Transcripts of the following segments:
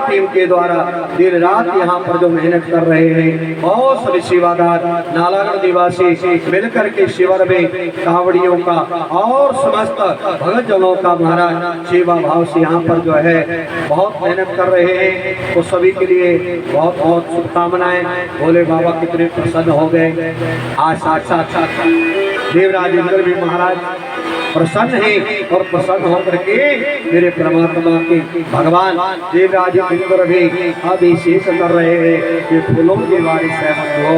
Team के द्वारा दिन रात यहाँ पर जो मेहनत कर रहे हैं, बहुत सभी सेवादार नालागढ़ निवासी मिलकर के शिविर में कांवड़ियों का और समस्त भगत जनों का महाराज सेवा भाव से यहाँ पर जो है बहुत मेहनत कर रहे हैं। तो सभी के लिए बहुत बहुत शुभकामनाएं। भोले बाबा कितने प्रसन्न हो गए। आज साक्षात देवराज इंद्र भी महाराज प्रसन्न है और प्रसन्न होकर के मेरे परमात्मा के भगवान देवराज इंद्र भी अभिषेक कर रहे हैं कि फूलों के बारिश से हो।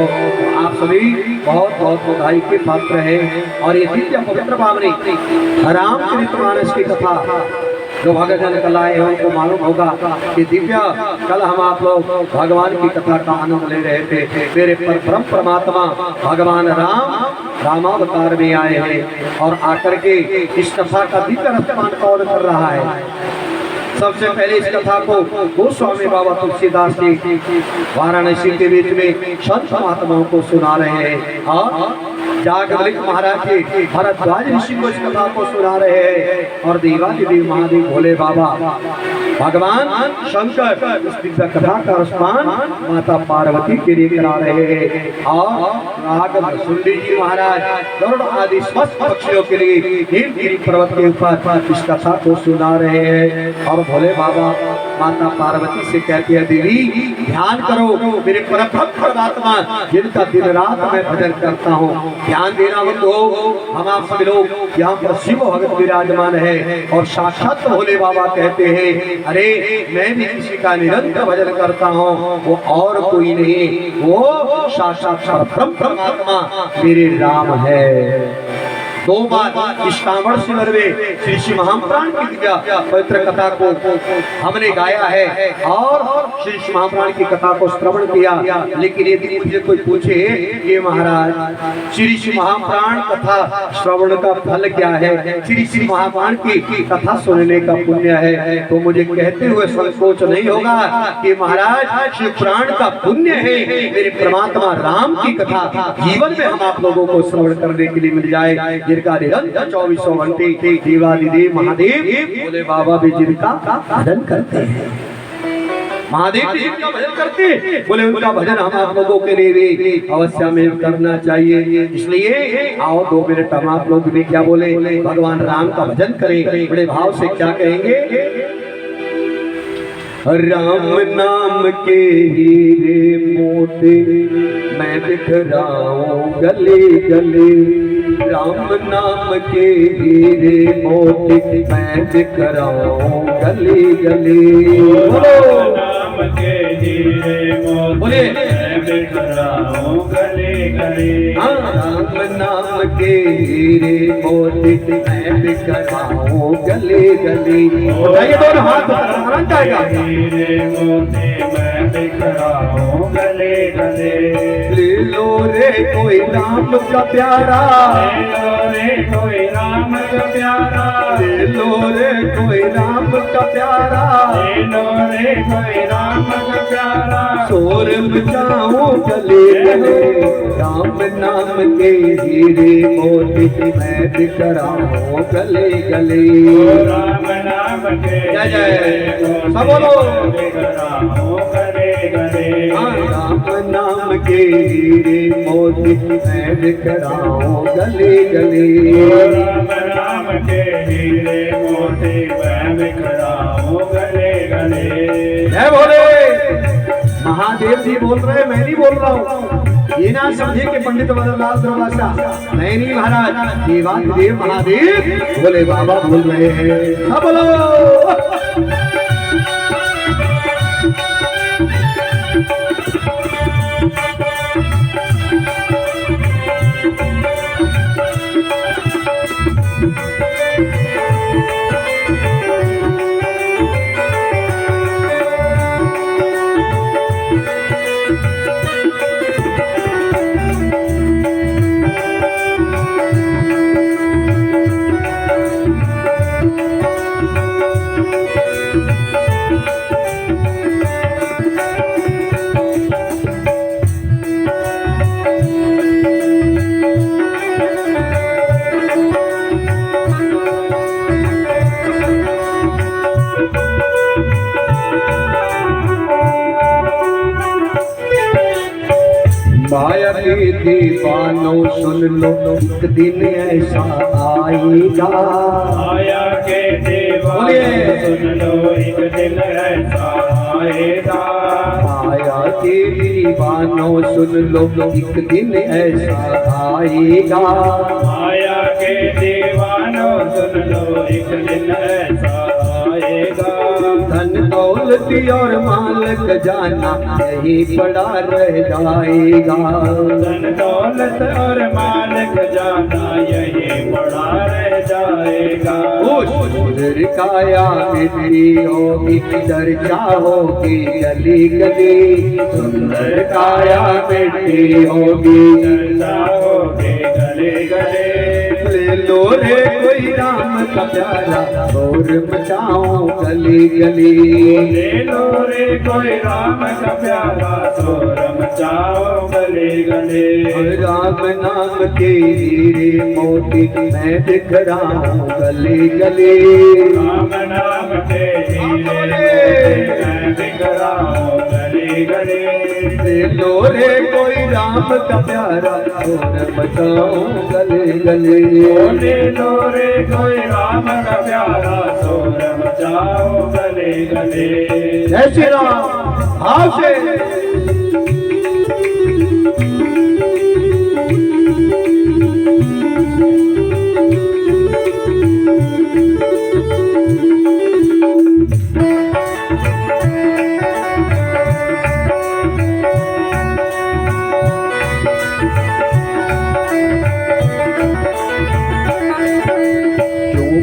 आप सभी बहुत बहुत बधाई के पात्र हैं। और ये दिव्य पवित्र पावनी रामचरितमानस की कथा जो भगत जन कल आए हैं उनको मालूम होगा कि दिव्या कल हम आप लोग भगवान की कथा का आनंद ले रहे थे। मेरे परम परमात्मा भगवान रामावतार में आए हैं और आकर के इस कथा का दिव्य रसपान कौन कर रहा है। सबसे पहले इस कथा को गोस्वामी बाबा तुलसीदास जी वाराणसी के बीच में संत महात्माओं को सुना रहे हैं और जागवलिक महाराज के भरद्वाज ऋषि को इस कथा को सुना रहे हैं और देवादिदेव महादेव भोले बाबा भगवान शंकर इस दिव्य कथा का रसपान माता पार्वती के लिए करा रहे हैं और सुंदी जी महाराज गरुड़ आदि समस्त पक्षियों के लिए नीलगिरी पर्वत के ऊपर इस कथा को सुना रहे हैं। और भोले बाबा माता पार्वती से कहती है, देवी ध्यान करो मेरे परम परमात्मा जिनका दिन रात मैं भजन करता हूँ, ध्यान देना मत हो। हम आप सभी लोग यहाँ पर शिव भगत विराजमान है और साक्षात भोले बाबा कहते हैं, अरे मैं भी किसी का निरंतर भजन करता हूँ, वो और कोई नहीं, वो साक्षात परम परमात्मा मेरे राम है। दो बार इस कांवड़ शिविर में श्री श्री महाप्राण की दिव्य पवित्र कथा को हमने गाया है और श्री श्री महाप्राण की कथा को श्रवण किया। लेकिन यदि मुझे कोई पूछे ये महाराज श्री श्री महाप्राण कथा श्रवण का फल क्या है, श्री श्री महाप्राण की कथा सुनने का पुण्य है, तो मुझे कहते हुए संकोच नहीं होगा कि महाराज शिव पुराण का पुण्य है मेरे परमात्मा राम की कथा जीवन में हम आप लोगों को श्रवण करने के लिए मिल जाए। जिनका निरंतर 24 घंटे देवादिदेव महादेव भोले बाबा भी जिनका भजन करते हैं, महादेव जी जिनका भजन करते हैं, बोले उनका भजन हम आप लोगों के लिए भी अवश्य में करना चाहिए। इसलिए आओ 2 मिनट हम आप लोग भी क्या बोले भगवान राम का भजन करें। बड़े भाव से क्या कहेंगे, राम नाम के हीरे मोती मैं बिखराऊं गले गले, राम नाम के हीरे मोती मैं बिखराऊं गले गले, नाम के हीरे मोती मैं बिखराऊं गले गले, राम नाम के हीरे मोती मैं बिखराऊं गले गले। ये दोनों हाथ बनाना चाहेगा, हीरे मोती मैं बिखराऊं गले गले, ले लो रे कोई राम का प्यारा, ले लो रे कोई राम का प्यारा, ले लो रे कोई राम का प्यारा, ले लो रे कोई राम का प्यारा, शोर बजाऊं गले गले, राम नाम के हीरे मोती मैं बिखराऊं गले गले। राम नाम के जय जय सब बोलो, बिखराऊं गले गले, राम नाम के हीरे मोती मैं बिखराऊं गले गले, राम नाम के हीरे मोती मैं बिखराऊं गले गले। जय भोले। महादेव जी बोल रहे, मैं नहीं बोल रहा हूँ। ये ना समझे कि पंडित वरदास दरवाजा नहीं महाराज, देवादिदेव महादेव भोले बाबा बोल रहे हैं। हाँ बोलो, के दीवानों सुन लो एक दिन ऐसा आएगा। माया के दीवाने सुन लो एक दिन ऐसा आएगा। माया के दीवानों सुन लो एक दिन ऐसा आएगा। माया के दीवानों सुन लो एक दिन ऐसा आएगा। धन दौलत और माल खजाना यही पड़ा रह जाएगा। धन दौलत और माल खजाना यही पड़ा रह जाएगा। सुंदर काया मिट्टी होगी चर्चा होगी गली गली। सुंदर काया मिट्टी होगी चर्चा होगी गले गले। ले लो रे कोई राम का प्यारा शोर मचाओ गली गली। ले लो रे कोई राम का प्यारा शोर मचाओ गले गले। राम नाम के हीरे मोती मैं बिखराऊं गली गली। राम नाम के हीरे मैं बिखराऊं गले गले। ले लो रे कोई राम का प्यारा शोर मचाओ गली गली। ले लो रे कोई राम का प्यारा शोर मचाओ गले गले। जय श्री राम। भाव से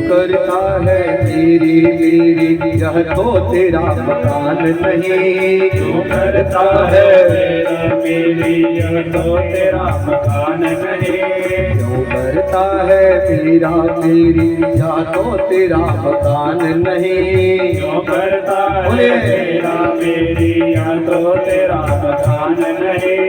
करता है मेरी मेरी यह तो तेरा मकान नहीं। जो करता है मेरा मेरी यह तो तेरा मकान नहीं। जो करता है मेरा मेरी यह तो तेरा मकान नहीं। जो करता है मेरा मेरी यह तो तेरा मकान नहीं।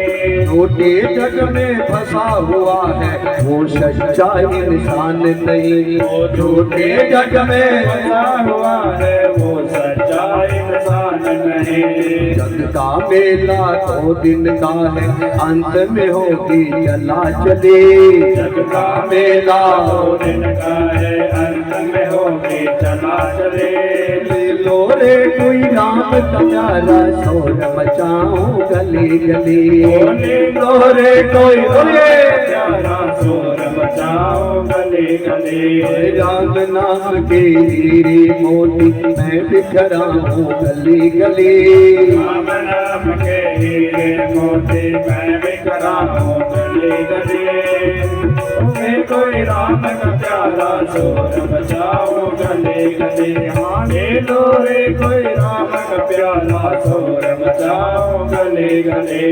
छोटे जग में फंसा हुआ है वो सच्चा इंसान नहीं। छोटे जग में फंसा हुआ है वो सच्चा इंसान नहीं। जग का मेला 2 दिन का है अंत में होगी चला चले। जग का मेला 2 दिन का है अंत में होगी चला चले। ले लो रे कोई राम का प्यारा शोर मचाओ गली गली। ले लो रे कोई प्यारा शोर मचाओ गले गले। राम नाम के हीरे मोती मैं बिखराऊं गली गली। राम नाम के हीरे मोती मैं बिखराऊं गले गले। कोई राम का प्यारा शोर मचाओ गले गले। हाँ ले लो रे कोई राम का प्यारा शोर मचाओ गले गले।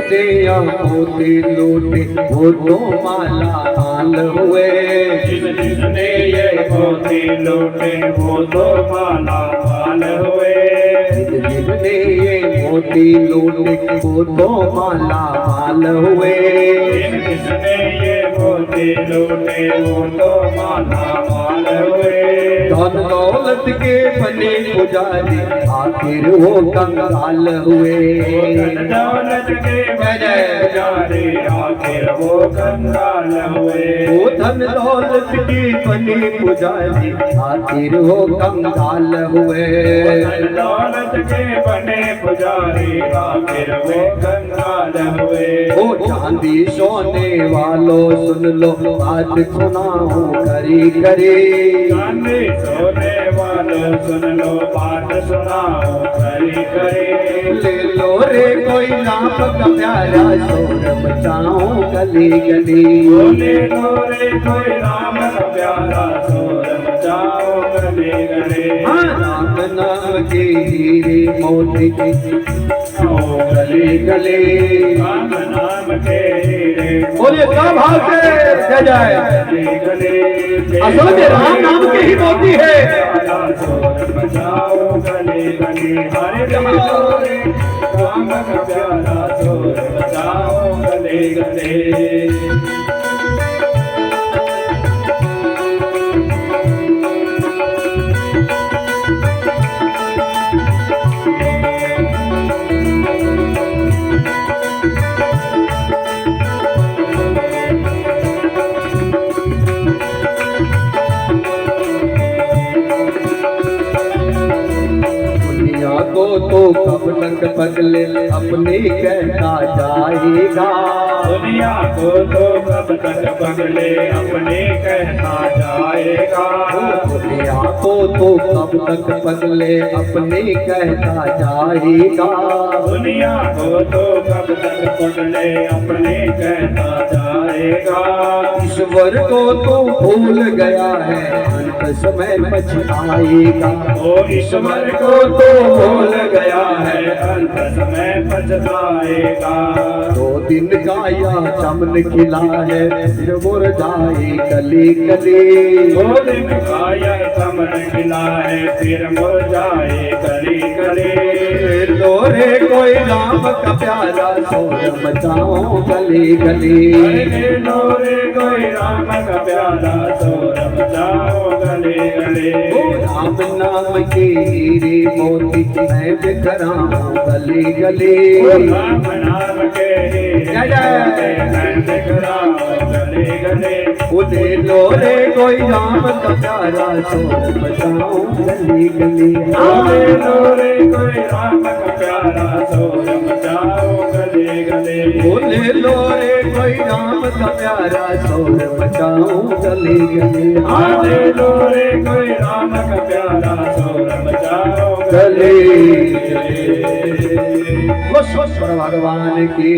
दिया मोती लूटे वो तो माला हाल हुए। जिसने ये मोती लूटे वो तो माला माल हुए। जिसने ये मोती लूटे वो तो माला माल हुए। जिसने ये मोती लूटे वो तो माला माल हुए। धन दौलत के बने पुजारी आखिर वो कंगाल हुए। दौलत के बने पुजारी आखिर वो कंगाल हुए। वो धन दौलत के बने पुजारी आखिर वो कंगाल हुए। दौलत के बने पुजारी आखिर वो कंगाल हुए। ओ चांदी सोने वालों सुन लो बात सुनाओ करी करी। चांदी सोने वालों सुन लो बात सुनाओ करी करी। ले लो रे कोई नाम का प्यारा शोर मचाओ गली गली। ले लो रे कोई राम का प्यारा शोर मचाओ गले गले। राम नाम के हीरे मोती ओ गली गली। राम नाम के हीरे बोलिए क्या भाव से जय जय। गले असल में राम नाम के ही मोती है। प्यारा शोर मचाओ गले गले हरे गले राम का प्यारा शोर मचाओ गले गले। तो कब तक बदले अपने कहता जाएगा। दुनिया को तो कब तक बदले अपने कहता जाएगा। दुनिया को तो कब तक बदले अपने कहता जाएगा। दुनिया को तो कब तक बदले अपने कहता जाएगा। ईश्वर को तो भूल गया है अंत समय पछताएगा। ओ ईश्वर को तो भूल गया है अंत समय पछताएगा। 2 दिन गाया चमन खिला है फिर मुरझाए कली कली। 2 दिन गाया चमन खिला है फिर मुरझाए कली कली। लोरे कोई राम का प्यारा शोर मचाओ गली गली। लोरे कोई राम का प्यारा शोर मचाओ गली गली। राम नाम के हीरे मोती मैं बिखराऊं गली गली। राम नाम के हीरे मैं बिखराऊं गली गली। बोले लोरे कोई राम का प्यारा शोर मचाओ गली गली। लोरे कोई राम का प्यारा शोर मचाओ गली गली। बोले लोरे कोई राम का प्यारा शोर मचाओ गली गली। लोरे कोई राम का प्यारा शोर मचाओ गली भगवान की,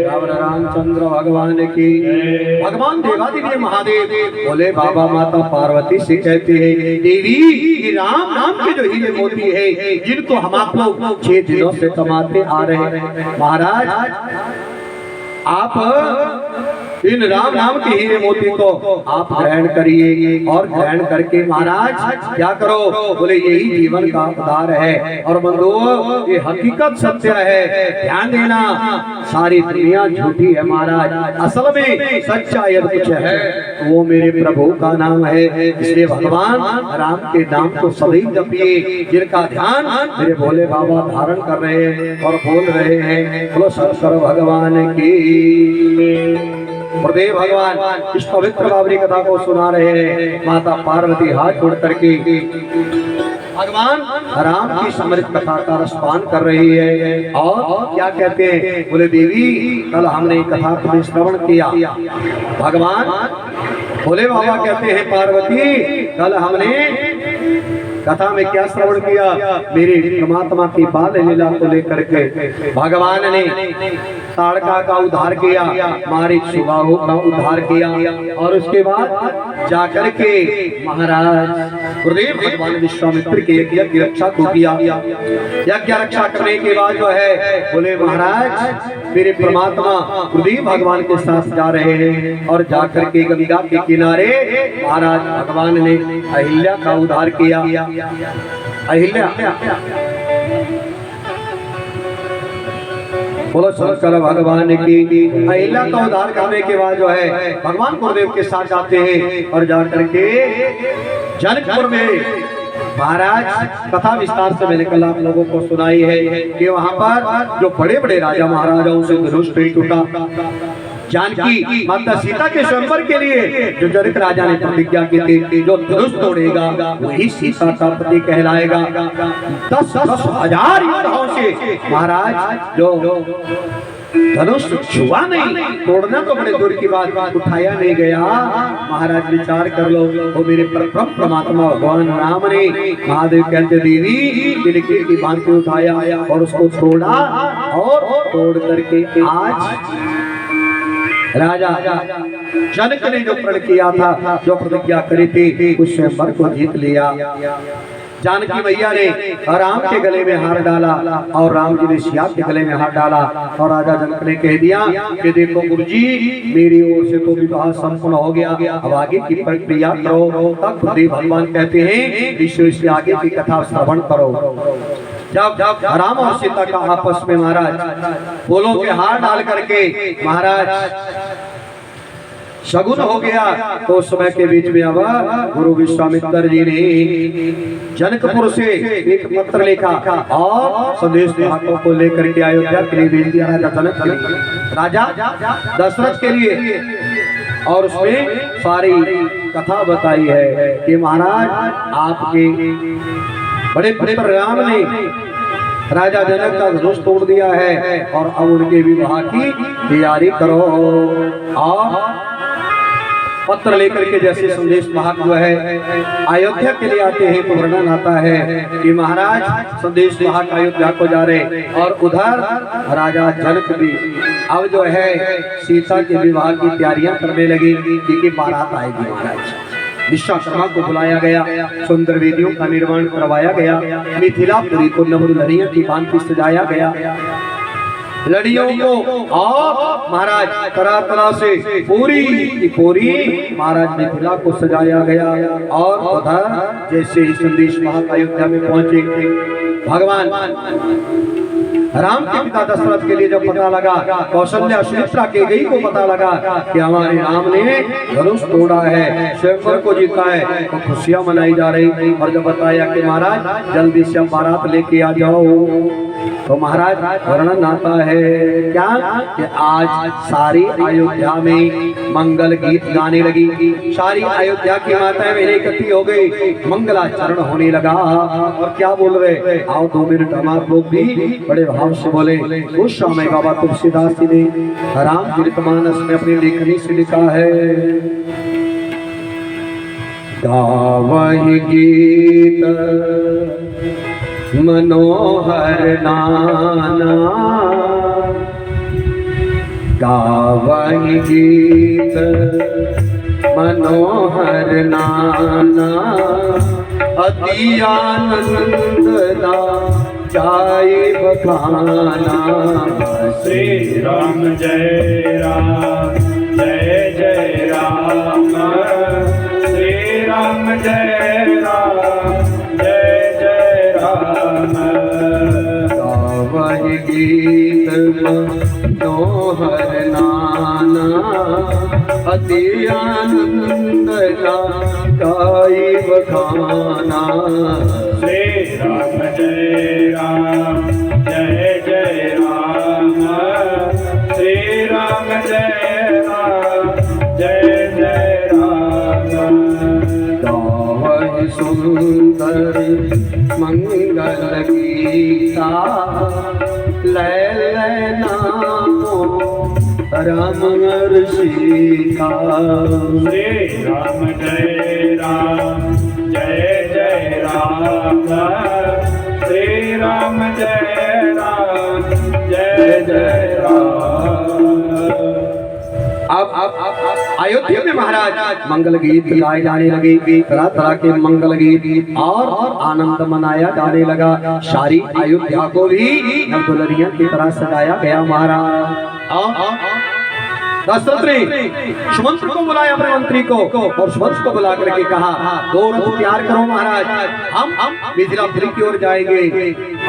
रावण रामचंद्र भगवान की। भगवान देवादिदेव महादेव बोले बाबा माता पार्वती से कहते हैं देवी ये राम नाम के जो हीरे मोती है जिनको हम आप लोग 6 दिनों से कमाते आ रहे हैं महाराज आप इन राम नाम के हीरे मोती को आप ग्रहण करिए और ग्रहण करके महाराज क्या करो। बोले यही जीवन का आधार है और बंधुओं ये हकीकत सत्य है। ध्यान देना सारी दुनिया झूठी है महाराज। असल में सच्चा यदि कुछ है वो मेरे प्रभु का नाम है। इसलिए भगवान राम के नाम को सदैव जपिए जिनका ध्यान मेरे भोले बाबा धारण कर रहे हैं और बोल रहे हैं। बोलो शंकर भगवान की। गुरुदेव भगवान इस पवित्र बाबरी कथा को सुना रहे हैं। माता पार्वती हाथ जोड़ करके भगवान राम की समृद्ध कथा का रसपान कर रही है और क्या कहते हैं। बोले देवी कल हमने कथा को श्रवण किया। भगवान भोले बाबा कहते हैं पार्वती कल हमने कथा में क्या श्रवण किया। मेरे परमात्मा की बाल लीला को लेकर के भगवान ने ताड़का का उद्धार किया, मारीच सुबाहु का उद्धार किया और उसके बाद जाकर के महाराज गुरुदेव भगवान विश्वामित्र के यज्ञ रक्षा को किया। यज्ञ रक्षा करने के बाद जो है बोले महाराज मेरे परमात्मा गुरुदेव भगवान के साथ जा रहे हैं और जाकर के गंगा के किनारे महाराज भगवान ने अहिल्या का उद्धार किया। अहिल्या बोलो शंकर भगवान की। अहिल्या का उद्धार करने के बाद जो है भगवान गुरुदेव के साथ जाते हैं और जाकर के जनकपुर में महाराज कथा विस्तार से मैंने कल आप लोगों को सुनाई है कि वहां पर जो बड़े बड़े राजा महाराजाओं से धनुष टूटा। जानकी माता सीता के स्वयंवर के लिए जो जनक राजा ने प्रतिज्ञा की थी जो धनुष तोड़ेगा वही सीता का पति कहलाएगा। 10,000 योद्धाओं से महाराज जो धनुष छुआ नहीं, तोड़ना तो बड़े दूर की बात, उठाया नहीं गया। महाराज विचार कर लो वो मेरे परमात्मा भगवान राम ने महादेव कहते देवी दिलकी की बांध के उठाया और उसको तोड़ा और तोड़ करके आज राजा जनक ने जो प्रण किया था जो प्रतिज्ञा करी थी उस स्वयंवर को जीत लिया। जानकी मैया ने राम के गले में हार डाला और राम जी ने सिया के गले में हार डाला और राजा जनक ने कह दिया कि देखो गुरुजी, मेरी ओर से तो विवाह संपूर्ण हो गया, अब आगे की प्रक्रिया करो। तब खुद भगवान कहते हैं विश्व से आगे की कथा श्रवण करो। जब राम और सीता का आपस में महाराज फूलों के हार डाल करके महाराज शगुन हो गया, तो उस समय के बीच में अब गुरु विश्वामित्र जी ने जनकपुर से एक पत्र लिखा और संदेश वाहकों को लेकर के अयोध्या के लिए भेज दिया राजा जनक के लिए, राजा दशरथ के लिए। और उसमें सारी कथा बताई है कि महाराज आपके बड़े पुत्र राम ने राजा जनक का धनुष तोड़ दिया है और अब उनके विवाह की तैयारी करो। और पत्र लेकर के जैसे संदेश वाहक हुआ है अयोध्या के लिए आते हैं तो वर्णन आता है कि महाराज संदेश वाहक अयोध्या को जा रहे और उधर राजा जनक भी अब जो है सीता के विवाह की तैयारियां करने लगी क्योंकि बारात आएगी। महाराज विश्वकर्मा को बुलाया गया, सुंदर वेदियों का निर्माण करवाया गया, मिथिलापुरी को नवदुल्हनिया की भांति सजाया गया, लड़ियों को और महाराज तरह तरह से पूरी महाराज मिथिला को सजाया गया। और उधर जैसे ही संदेश वाहक अयोध्या में पहुंचे, भगवान राम के पिता दशरथ के लिए जब पता लगा, कौशल्या सुमित्रा के गई को पता लगा कि हमारे राम ने धनुष तोड़ा है, स्वयंवर को जीता है, तो खुशियां मनाई जा रही। और जब बताया कि महाराज जल्दी से बारात लेके आ जाओ, तो महाराज वर्णन आता है क्या कि आज सारी अयोध्या में मंगल गीत गाने लगी, सारी अयोध्या की माताएं मेरे इकट्ठी हो गई, मंगलाचरण होने लगा। और क्या बोल रहे, आओ 2 मिनट हमारे लोग भी बड़े भाव से बोले। उस समय बाबा तुलसीदास जी ने रामचरितमानस में अपनी लेखनी से लिखा है, गावहि गीत मनोहर नाना, गावहि गीत मनोहर नाना, अति आनंद ला जाए बखाना। श्री राम जय राम जय जय राम, श्री राम जय राम जय जय राम। गावहि गीत मनोहर नाना, अति आनंद ला जाए बखाना। श्री राम जय राम जय जय राम, श्री राम जय राम जय जय राम। गावहि सुंदर मंगल गीता, लय नामो राम और सीता। श्री राम जय राम जय जय राम, श्री राम जय राम जय जय राम। अब अयोध्या में महाराज मंगल गीत गाए जाने लगे, तरह तरह के मंगल गीत और आनंद मनाया जाने लगा। सारी अयोध्या को भी नवदुल्हनिया की तरह सजाया गया। महाराज दशरथ ने सुमंत को बुलाया, अपने मंत्री को, और सुमंत को बुला करके कहा 2 रथ तैयार करो महाराज, हम मिथिलापुरी की ओर जाएंगे।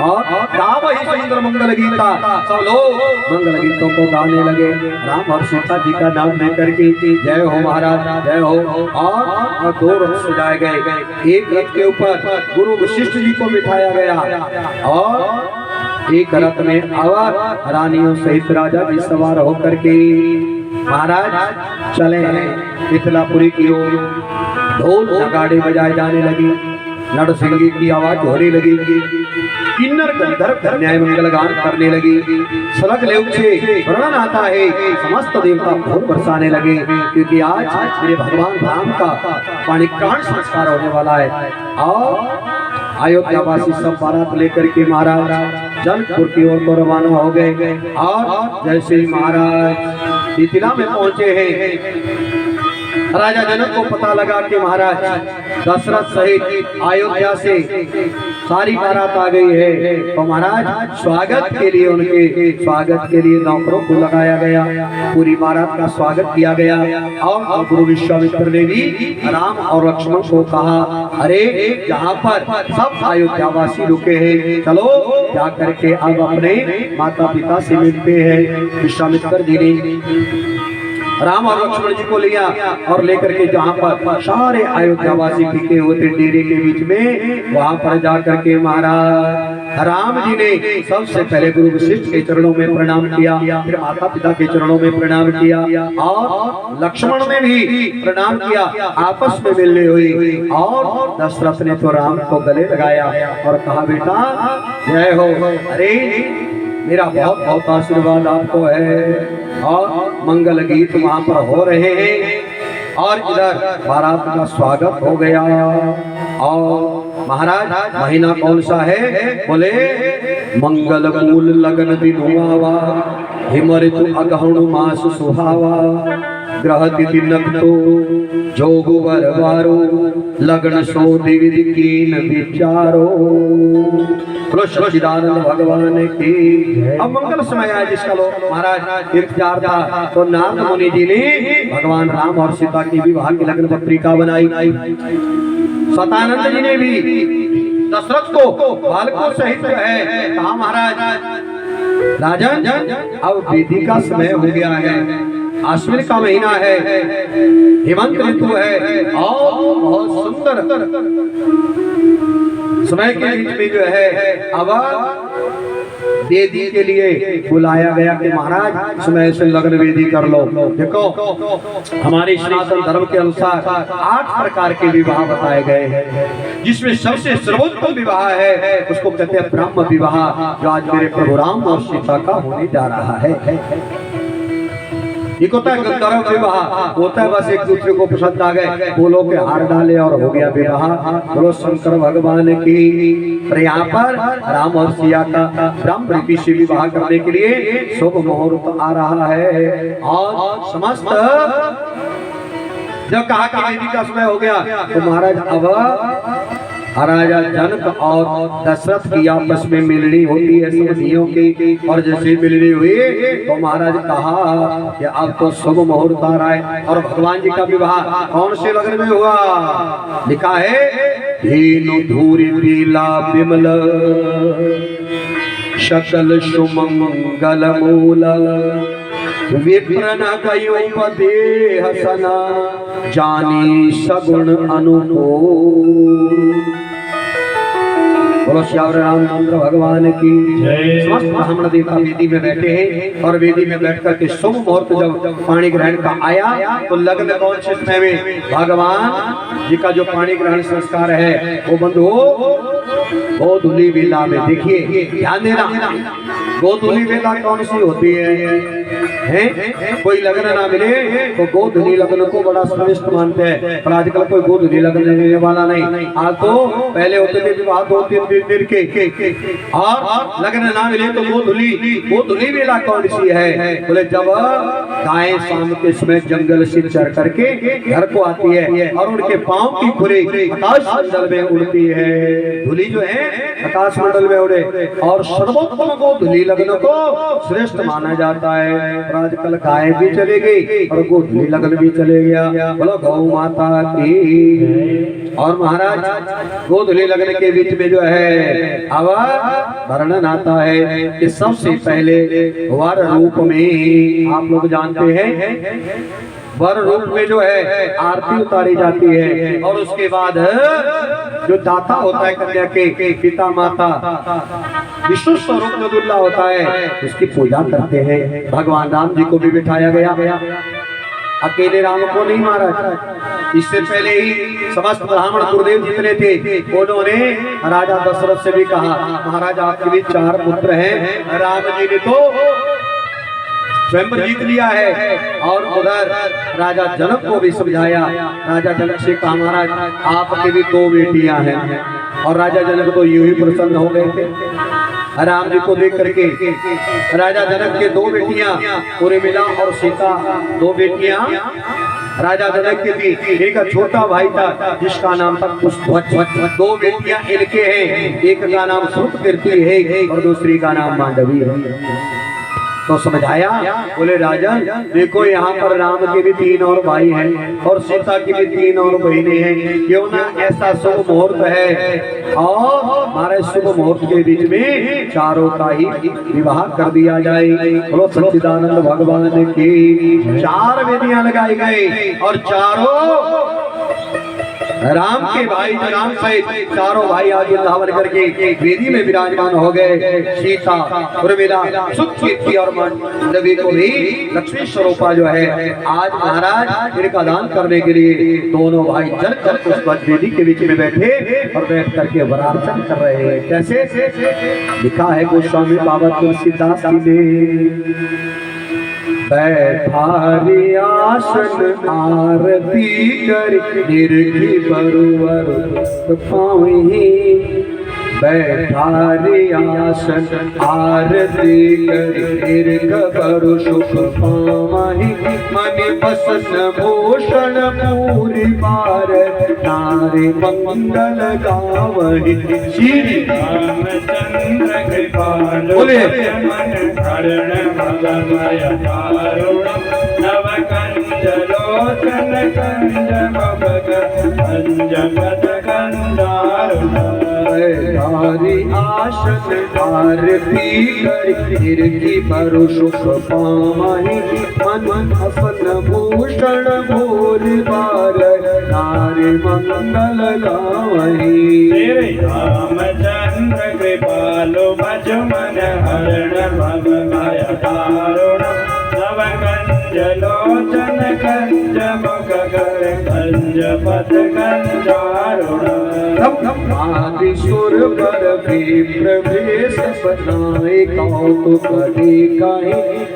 और गावहि सुंदर मंगल गीता, सब लोग मंगल गीतों को गाने लगे, राम और सीता जी का नाम लेकर के जय हो महाराज जय हो। और 2 रथ सजाए गए, एक रथ के ऊपर गुरु वशिष्ठ जी को बिठाया गया और एक रथ में अवर रानियों सहित राजा जी सवार होकर के महाराज चले मिथिलापुरी की ओर। ढोल नगाड़े बजाए जाने लगी, नरसिंगी की आवाज होने लगी, किन्नर गंधर्व न्याय मंगल गान करने लगी। सलग लेव से वर्णन आता है समस्त देवता बहुत बरसाने लगे, क्योंकि आज मेरे भगवान राम का पाणिकाण संस्कार होने वाला है। और अयोध्यावासी सब बारात लेकर के महाराज जनकपुर की ओर को रवाना हो गए। और जैसे ही महाराज मिथिला में पहुंचे हैं, राजा जनक को पता लगा कि महाराज दशरथ सहित अयोध्या से सारी बारात आ गई है, तो महाराज स्वागत के लिए उनके स्वागत के लिए नौकरों को लगाया गया, पूरी बारात का स्वागत किया गया। और गुरु विश्वामित्र ने भी राम और लक्ष्मण को कहा, अरे यहाँ पर सब अयोध्यावासी रुके हैं, चलो जा करके अब अपने माता पिता से मिलते हैं। विश्वामित्र जी ने राम और लक्ष्मण जी को लिया और लेकर के जहाँ पर सारे अयोध्यावासी टिके होते डेरे के बीच में, वहां पर जाकर के महाराज राम जी ने सबसे पहले गुरु वशिष्ठ के चरणों में प्रणाम किया, फिर माता पिता के चरणों में प्रणाम किया और लक्ष्मण ने भी प्रणाम किया, आपस में मिलने हुई। और दशरथ ने तो राम को गले लगाया और कहा, बेटा जय हो, अरे मेरा बहुत बहुत आशीर्वाद आपको है। और मंगल गीत वहां पर हो रहे हैं और इधर बारात का स्वागत हो गया। और महाराज महीना कौन सा है? बोले मंगल मूल लगन दिन हुआ, हिमऋतु अगहन मास सुहावा, ग्रह तिथि नक्तो जोग वर वारो, लगन सो दिविधि कीन विचारो। बोलो सच्चिदानंद भगवान की। अब मंगल समय है जिसका लोग महाराज इंतजार था, तो नारद मुनि जी ने भगवान राम और सीता की विवाह की लग्न पत्रिका बनाई। सतानंद जी ने भी दशरथ को बालकों सहित जो है कहा, महाराज राजन अब विधि का समय हो गया है, आश्विन का महीना है, हेमंत ऋतु है और बहुत सुंदर समय के बीच में जो है अब वेदी के लिए बुलाया गया कि महाराज समय से लग्न वेदी कर लो। देखो हमारे सनातन धर्म के अनुसार 8 प्रकार के विवाह बताए गए हैं, जिसमें सबसे सर्वोत्तम विवाह है उसको कहते हैं ब्रह्म विवाह, जो आज मेरे प्रभु राम और सीता का होने जा रहा है। एक होता है गंधर्व विवाह, होता है बस एक दूसरे को पसंद आ गए, फूलों के हार डाले और हो गया विवाह। बोलो शंकर भगवान की। पर यहाँ पर राम और सिया का ब्रह्म रीति से विवाह करने के लिए शुभ मुहूर्त आ रहा है। और समस्त जब कहा कि वेदी का समय हो गया, तो महाराज अब राजा जनक और दशरथ की आपस में मिलनी होती है समधियों की। और जैसे मिलनी हुई तो महाराज कहा कि अब तो शुभ मुहूर्त आ रहा है। और भगवान जी का विवाह कौन से लग्न में हुआ? लिखा है धेनु धूरी पीला विमल, शकल सुमंगल मूल, विप्रन कयोपदेह सना, जानी सगुण अनुकूल। बोलो श्यावर रामचंद्र भगवान की। समस्त ब्राह्मण देवता वेदी में बैठे हैं और वेदी में बैठ करके शुभ मुहूर्त जब पानी ग्रहण का आया, तो लग्न कौन से समय में? भगवान जी का जो पानी ग्रहण संस्कार है वो बंधु गोधूली वेला में। देखिए ध्यान देना, गोधूली वेला कौन सी होती है? कोई लग्न ना मिले तो गोधूली लग्न को बड़ा श्रेष्ठ मानते हैं, पर आजकल कोई गोधूली लग्न लेने वाला नहीं। आज तो पहले होते थे विवाह 2-3 दिन के, और लग्न ना मिले तो गोधूली वेला कौन सी है? बोले जब गायें शाम के समय जंगल से चर करके घर को आती है और उनके पांव की खुरी आकाश मंडल में उड़ती है। धूली जो है आकाश मंडल में उड़े, और सर्वोत्तम गोधूली लग्न को श्रेष्ठ माना जाता है। आजकल गाय भी चली गई और गोधूली लग्न भी चले गया। बोलो गौ माता की। और महाराज गोधूली लग्न के बीच में जो है अब वर्णन आता है कि सबसे पहले वर रूप में, आप लोग जानते हैं वर रूप में जो है आरती उतारी जाती है, और उसके बाद जो दाता होता है कन्या के पिता माता विष्णु स्वरूप नदुल्ला होता है, उसकी पूजा करते हैं। भगवान राम जी को भी बिठाया गया, अकेले राम को नहीं महाराज। इससे पहले ही समस्त ब्राह्मण गुरुदेव जितने थे उन्होंने राजा दशरथ से भी कहा, महाराज आपके भी 4 पुत्र हैं। राम जी ने तो स्वयं जीत लिया है। और उधर राजा जनक को भी समझाया। राजा जनक से कहा, महाराज आपके भी 2 बेटियां हैं। और राजा जनक तो यूं ही प्रसन्न हो गए थे। राम जी को देख करके राजा जनक के 2 बेटियां उर्मिला और सीता 2 बेटियां राजा जनक की थी। एक छोटा भाई था जिसका नाम था कुशध्वज। 2 बेटियां इनके हैं, एक का नाम श्रुतकीर्ति है और दूसरी का नाम मांडवी है। तो समझाया, बोले राजन देखो यहाँ पर राम के भी 3 और भाई हैं और सीता की भी 3 और बहनें हैं, क्यों ना ऐसा शुभ मुहूर्त है और हमारे शुभ मुहूर्त के बीच में चारों का ही विवाह कर दिया जाए। बोलो सच्चिदानंद भगवान की 4 वेदियां लगाई गई और चारों राम के भाई राम सहित चारों भाई आगे धावन करके वेदी में विराजमान हो गए। सीता उर्मिला सुकीर्ति और मांडवी को भी लक्ष्मी स्वरूपा जो है आज महाराज इनका दान करने के लिए दोनों भाई जल कर उस वेदी के बीच में बैठे और बैठ करके वरार्चन कर रहे हैं। कैसे लिखा है गोस्वामी बाबा तुलसीदास जी ने, बैठारी आसन आरती कर निरखी बरुवर पावही। बैठारी आसन आरती कर निरख बरु सुख पावही। मन बसन भूषण पूरी बार नारी मंगल गावही। श्री रामचंद्र कृपालु बोलिए। मन कर्ण भगवय कारुण नव कंज लोचन कंज भग कंज पद कंदारुण। हरि आसन आरती कर की बरु सुख पावही। मन हसन भूषण भूरि बार नारी मंगल गावही। श्री रामचंद्र कृपालु भज मन हरण भगवय कारुण नव कंज लोचन कंज मुख कर कंज पद कंजारुण। आदि सुर पर भी प्रवेश बनाए कौतुक कहीं।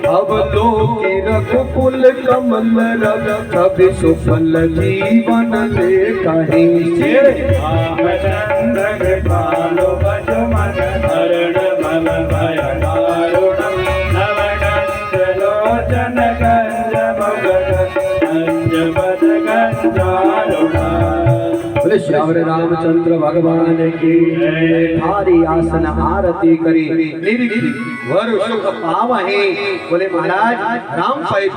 अब लोग रघुकुल कमल रग कभी सुफल जीवन ले कहीं। रामचंद्र कृपालु भज मन हरण भगवय कारुण नव कंज लोचन कंज मुख कंज पद कंजारुण। बोले श्यावर रामचंद्र भगवान की हरि आसन आरती करी निरखी वर सुख पावही। बोले महाराज राम सहित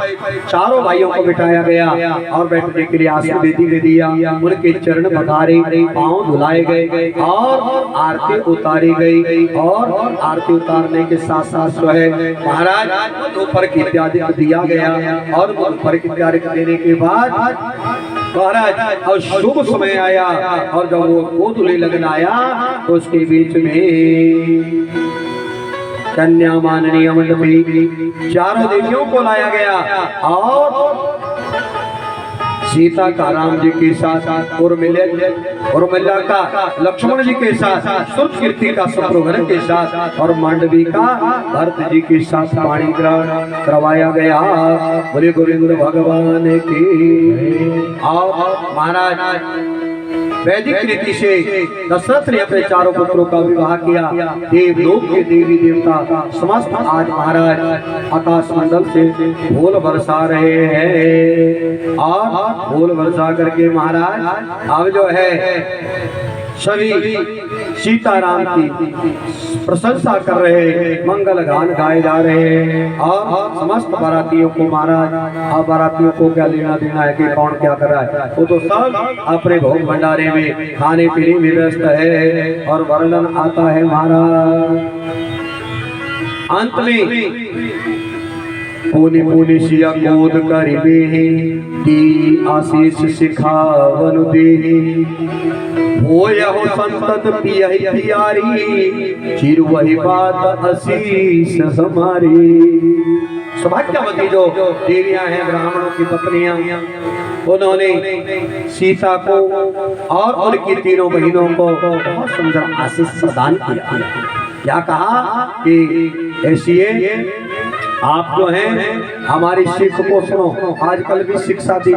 चारों भाइयों को बिठाया गया और बैठने के लिए आसन वेदी दे दिया। उनके चरण पखारे पांव धुलाए गए और आरती उतारी गई। और आरती उतारने के साथ साथ जो है महाराज दोपहर की इत्यादि दिया गया और दोपहर की इत्यादि देने के बाद महाराज और शुभ समय आया और जब वो गोधुली लगन आया तो उसके बीच में कन्या माननीय मंडपी चारों देवियों को लाया गया और सीता का राम जी के साथ उर्मिला का लक्ष्मण जी के साथ श्रुतकीर्ति का शत्रुघ्न के साथ और मांडवी का भरत जी के साथ पाणी ग्रहण करवाया गया। बोले गोविंद भगवान की। और महाराज वैदिक रीति से दशरथ ने अपने चारों पुत्रों का विवाह किया। देवलोक के देवी देवता समस्त आज महाराज आकाश मंडल से फूल बरसा रहे हैं और फूल बरसा करके महाराज अब जो है सभी सीताराम की प्रशंसा कर रहे हैं, मंगल गान गाए जा रहे हैं और समस्त बारातियों को महाराज अब बारातियों को क्या लेना देना है कि कौन क्या कर रहा है, वो तो सब अपने भोग भंडारे में खाने पीने में व्यस्त है। और वर्णन आता है महाराज अंत में पुनि पुनि सिया कोद करिबे दी आशीष सिखावन दे हो यहो संतत पियहि पियारी चिर वही बात आशीष हमारी। सौभाग्यवती जो देवियां हैं ब्राह्मणों की पत्नियां, उन्होंने सीता को और उनकी तीनों बहनों को बहुत सुंदर आशीष प्रदान किया। क्या कहा कि ऐसी आप जो हैं हमारी शिक्षा को सुनो, आजकल भी शिक्षा दी